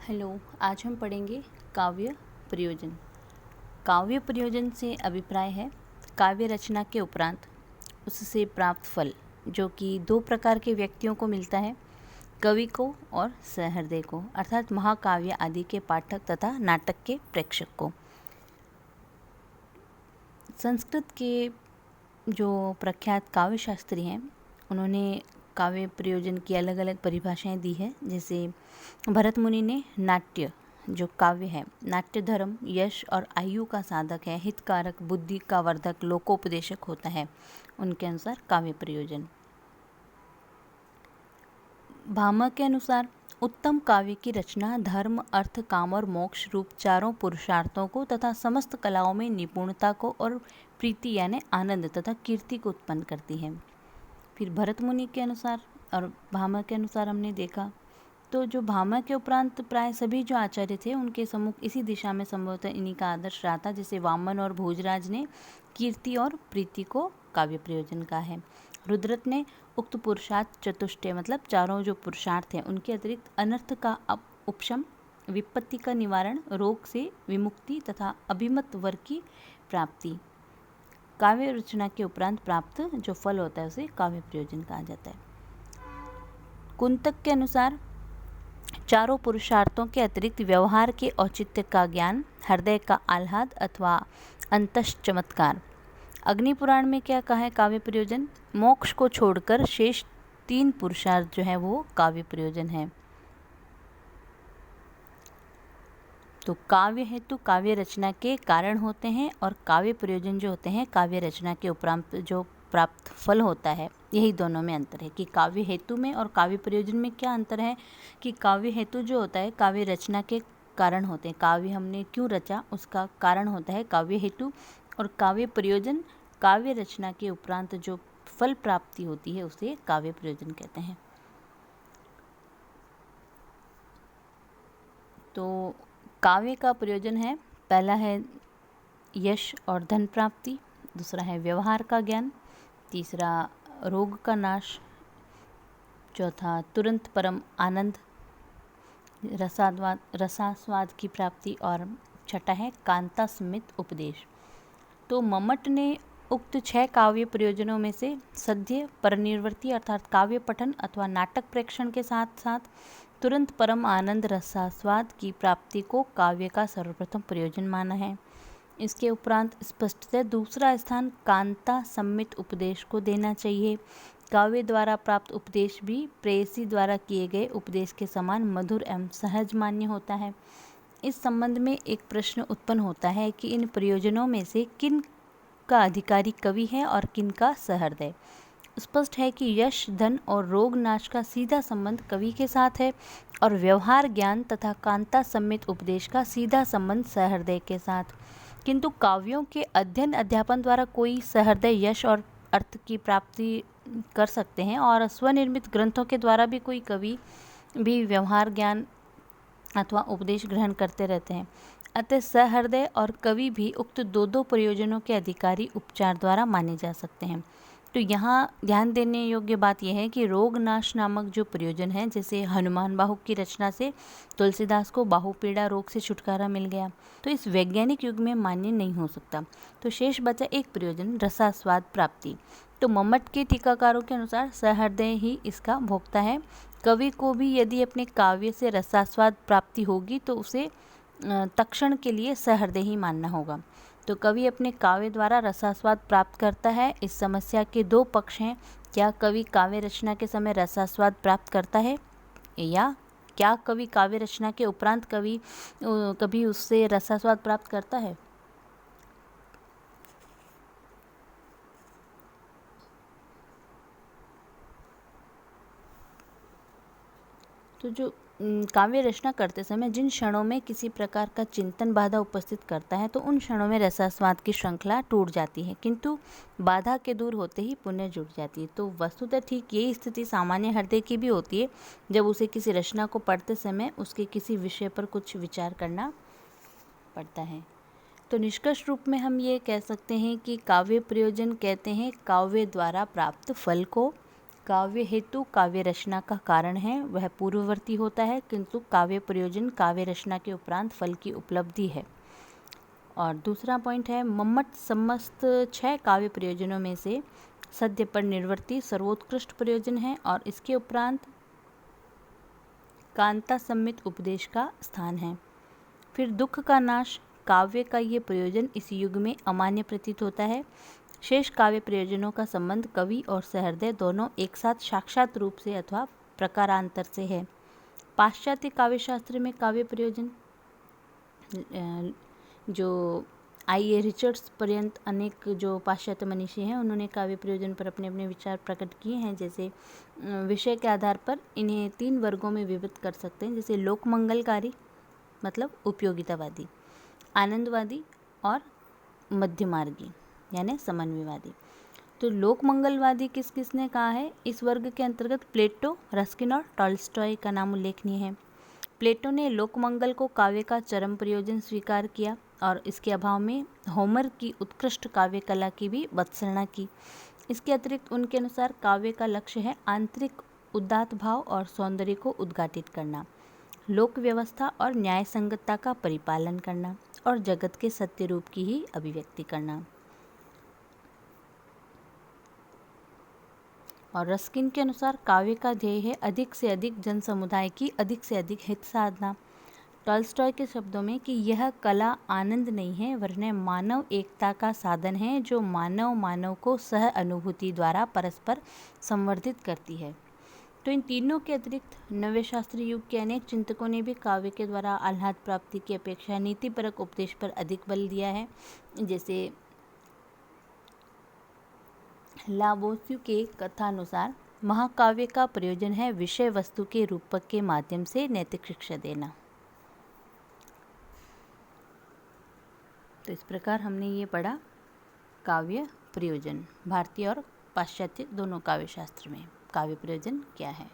Hello. आज हम पढ़ेंगे काव्य प्रयोजन। काव्य प्रयोजन से अभिप्राय है काव्य रचना के उपरांत उससे प्राप्त फल, जो कि दो प्रकार के व्यक्तियों को मिलता है, कवि को और सहृदय को, अर्थात महाकाव्य आदि के पाठक तथा नाटक के प्रेक्षक को। संस्कृत के जो प्रख्यात काव्य शास्त्री हैं, उन्होंने काव्य प्रयोजन की अलग अलग परिभाषाएं दी है। जैसे भरत मुनि ने नाट्य जो काव्य है, नाट्य धर्म, यश और आयु का साधक है, हितकारक, बुद्धि का वर्धक, लोकोपदेशक होता है, उनके अनुसार काव्य प्रयोजन। भामह के अनुसार उत्तम काव्य की रचना धर्म, अर्थ, काम और मोक्ष रूप चारों पुरुषार्थों को तथा समस्त कलाओं में निपुणता को और प्रीति यानी आनंद तथा कीर्ति को उत्पन्न करती है। फिर भरत मुनि के अनुसार और भामह के अनुसार हमने देखा तो जो भामह के उपरांत प्राय सभी जो आचार्य थे, उनके सम्मुख इसी दिशा में संभवतः इन्हीं का आदर्श रहा था। जैसे वामन और भोजराज ने कीर्ति और प्रीति को काव्य प्रयोजन का है। रुद्रत ने उक्त पुरुषार्थ चतुष्टय मतलब चारों जो पुरुषार्थ हैं, उनके अतिरिक्त अनर्थ का उपशम, विपत्ति का निवारण, रोग से विमुक्ति तथा अभिमत वर की प्राप्ति, काव्य रचना के उपरांत प्राप्त जो फल होता है उसे काव्य प्रयोजन कहा जाता है। कुंतक के अनुसार चारों पुरुषार्थों के अतिरिक्त व्यवहार के औचित्य का ज्ञान, हृदय का आह्लाद अथवा अंतश चमत्कार। अग्नि पुराण में क्या कहा है काव्य प्रयोजन? मोक्ष को छोड़कर शेष तीन पुरुषार्थ जो है वो काव्य प्रयोजन है। तो काव्य हेतु काव्य रचना के कारण होते हैं और काव्य प्रयोजन जो होते हैं काव्य रचना के उपरांत जो प्राप्त फल होता है। यही दोनों में अंतर है कि काव्य हेतु में और काव्य प्रयोजन में क्या अंतर है कि काव्य हेतु जो होता है काव्य रचना के कारण होते हैं, काव्य हमने क्यों रचा उसका कारण होता है काव्य हेतु, और काव्य प्रयोजन काव्य रचना के उपरांत जो फल प्राप्ति होती है उसे काव्य प्रयोजन कहते हैं। तो काव्य का प्रयोजन है, पहला है यश और धन प्राप्ति, दूसरा है व्यवहार का ज्ञान, तीसरा रोग का नाश, चौथा तुरंत परम आनंद रसास्वाद की प्राप्ति, और छठा है कांता समित उपदेश। तो मम्मट ने उक्त 6 काव्य प्रयोजनों में से सद्य परनिर्वृत्ति अर्थात काव्य पठन अथवा नाटक प्रेक्षण के साथ साथ तुरंत परम आनंद रसास्वाद की प्राप्ति को काव्य का सर्वप्रथम प्रयोजन माना है। इसके उपरांत स्पष्टतः दूसरा स्थान कांता सम्मित उपदेश को देना चाहिए। काव्य द्वारा प्राप्त उपदेश भी प्रेयसी द्वारा किए गए उपदेश के समान मधुर एवं सहज मान्य होता है। इस संबंध में एक प्रश्न उत्पन्न होता है कि इन प्रयोजनों में से किन का अधिकारी कवि है और किन का सहृदय। स्पष्ट है कि यश, धन और रोग नाश का सीधा संबंध कवि के साथ है और व्यवहार ज्ञान तथा कांता सम्मित उपदेश का सीधा संबंध सहृदय के साथ। किंतु काव्यों के अध्ययन अध्यापन द्वारा कोई सहृदय यश और अर्थ की प्राप्ति कर सकते हैं और स्वनिर्मित ग्रंथों के द्वारा भी कोई कवि भी व्यवहार ज्ञान अथवा उपदेश ग्रहण करते रहते हैं। अतः सहृदय और कवि भी उक्त दो प्रयोजनों के अधिकारी उपचार द्वारा माने जा सकते हैं। तो यहाँ ध्यान देने योग्य बात यह है कि रोग नाश नामक जो प्रयोजन है, जैसे हनुमान बाहु की रचना से तुलसीदास को बाहुपीड़ा रोग से छुटकारा मिल गया, तो इस वैज्ञानिक युग में मान्य नहीं हो सकता। तो शेष बचा एक प्रयोजन रसास्वाद प्राप्ति। तो मम्मट के टीकाकारों के अनुसार सहृदय ही इसका भोक्ता है। कवि को भी यदि अपने काव्य से रसास्वाद प्राप्ति होगी तो उसे तक्षण के लिए सहृदय ही मानना होगा। तो कवि अपने काव्य द्वारा रसास्वाद प्राप्त करता है। इस समस्या के दो पक्ष हैं, क्या कवि काव्य रचना के समय रसास्वाद प्राप्त करता है या क्या कवि काव्य रचना के उपरांत कभी उससे रसास्वाद प्राप्त करता है। तो जो काव्य रचना करते समय जिन क्षणों में किसी प्रकार का चिंतन बाधा उपस्थित करता है तो उन क्षणों में रसास्वाद की श्रृंखला टूट जाती है, किंतु बाधा के दूर होते ही पुण्य जुट जाती है। तो वस्तुतः ठीक यही स्थिति सामान्य हृदय की भी होती है, जब उसे किसी रचना को पढ़ते समय उसके किसी विषय पर कुछ विचार करना पड़ता है। तो निष्कर्ष रूप में हम ये कह सकते हैं कि काव्य प्रयोजन कहते हैं काव्य द्वारा प्राप्त फल को, काव्य हेतु काव्य रचना का कारण है वह पूर्ववर्ती होता है, किंतु काव्य प्रयोजन काव्य रचना के उपरांत फल की उपलब्धि है। और दूसरा पॉइंट है, मम्मट समस्त 6 काव्य प्रयोजनों में से सद्य पर निर्वर्ती सर्वोत्कृष्ट प्रयोजन है और इसके उपरांत कांता सम्मित उपदेश का स्थान है। फिर दुख का नाश काव्य का ये प्रयोजन इस युग में अमान्य प्रतीत होता है। शेष काव्य प्रयोजनों का संबंध कवि और सहृदय दोनों एक साथ साक्षात रूप से अथवा प्रकारांतर से है। पाश्चात्य काव्य शास्त्र में काव्य प्रयोजन जो I.A. रिचर्ड्स पर्यंत अनेक जो पाश्चात्य मनीषी हैं उन्होंने काव्य प्रयोजन पर अपने अपने विचार प्रकट किए हैं। जैसे विषय के आधार पर इन्हें 3 वर्गों में विभक्त कर सकते हैं, जैसे लोक मंगलकारी मतलब उपयोगितावादी, आनंदवादी और मध्यमार्गी यानी समन्वयवादी। तो लोक मंगलवादी किस किसने कहा है? इस वर्ग के अंतर्गत प्लेटो, रस्किन और टॉल्स्टॉय का नाम उल्लेखनीय है। प्लेटो ने लोकमंगल को काव्य का चरम प्रयोजन स्वीकार किया और इसके अभाव में होमर की उत्कृष्ट काव्य कला की भी वत्सना की। इसके अतिरिक्त उनके अनुसार काव्य का लक्ष्य है आंतरिक उदात्त भाव और सौंदर्य को उद्घाटित करना, लोक व्यवस्था और न्याय संगतता का परिपालन करना और जगत के सत्य रूप की ही अभिव्यक्ति करना। और रस्किन के अनुसार काव्य का ध्येय है अधिक से अधिक जन समुदाय की अधिक से अधिक हित साधना। टॉल्स्टॉय के शब्दों में कि यह कला आनंद नहीं है वरन मानव एकता का साधन है जो मानव को सह अनुभूति द्वारा परस्पर संवर्धित करती है। तो इन तीनों के अतिरिक्त नव्य शास्त्रीय युग के अनेक चिंतकों ने भी काव्य के द्वारा आह्लाद प्राप्ति की अपेक्षा नीतिपरक उपदेश पर अधिक बल दिया है। जैसे लाबोस्यू के कथानुसार महाकाव्य का प्रयोजन है विषय वस्तु के रूपक के माध्यम से नैतिक शिक्षा देना। तो इस प्रकार हमने ये पढ़ा काव्य प्रयोजन। भारतीय और पाश्चात्य दोनों काव्य शास्त्र में काव्य प्रयोजन क्या है।